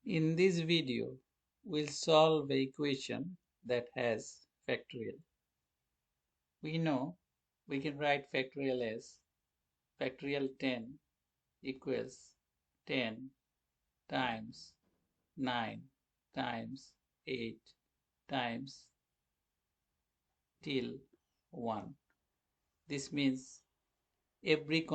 In this video, we'll solve an equation that has factorial. We know we can write factorial as factorial 10 equals 10 times 9 times 8 times till 1. This means every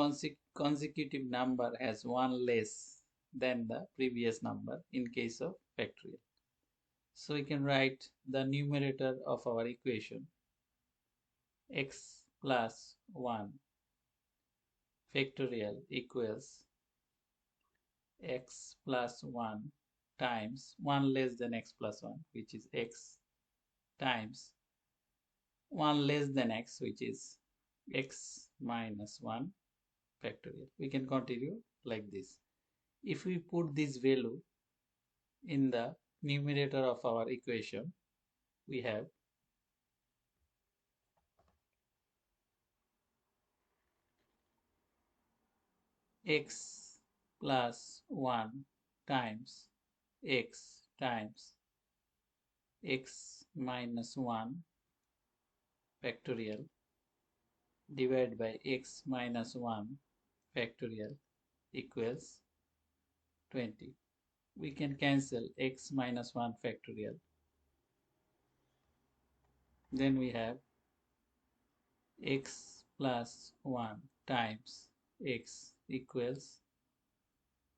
consecutive number has one less than the previous number in case of factorial. So we can write the numerator of our equation x plus 1 factorial equals x plus 1 times 1 less than x plus 1, which is x, times 1 less than x, which is x minus 1 factorial. We can continue like this. If we put this value in the numerator of our equation, we have x plus 1 times x times x minus 1 factorial divided by x minus 1 factorial equals 20. We can cancel x minus 1 factorial. Then we have x plus 1 times x equals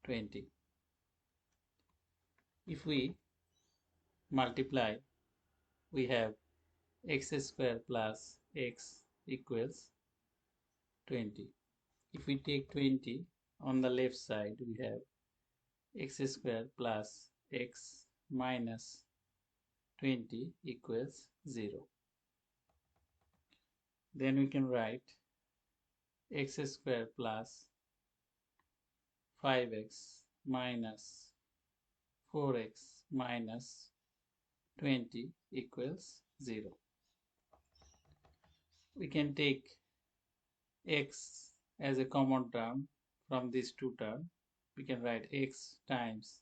20. If we multiply, we have x square plus x equals 20. If we take 20 on the left side, we have x square plus x minus 20 equals 0. Then we can write x square plus 5x minus 4x minus 20 equals 0. We can take x as a common term from these two terms. We can write x times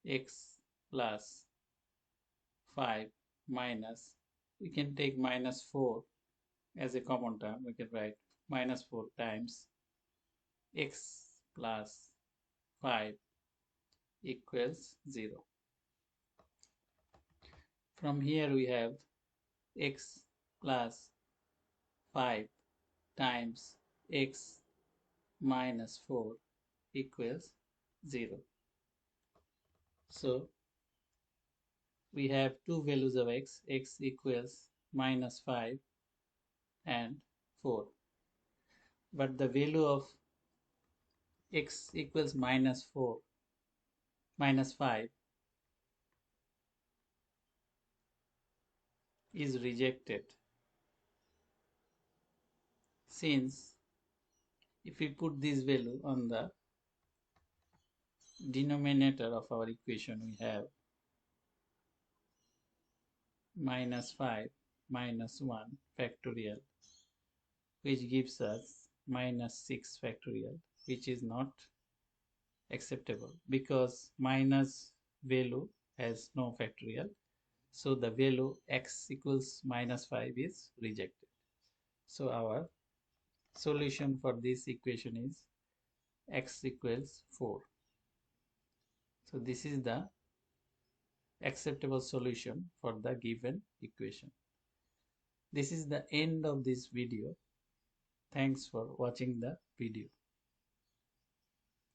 x plus 5 minus, we can take minus 4 as a common term. We can write minus 4 times x plus 5 equals 0. From here we have x plus 5 times x minus 4 equals 0. So we have two values of x equals minus 5 and 4. But the value of x equals minus 5 is rejected, since if we put this value on the denominator of our equation, we have minus 5 minus 1 factorial, which gives us minus 6 factorial, which is not acceptable because minus value has no factorial. So the value x equals minus 5 is rejected. So our solution for this equation is x equals 4. So this is the acceptable solution for the given equation. This is the end of this video. Thanks for watching the video.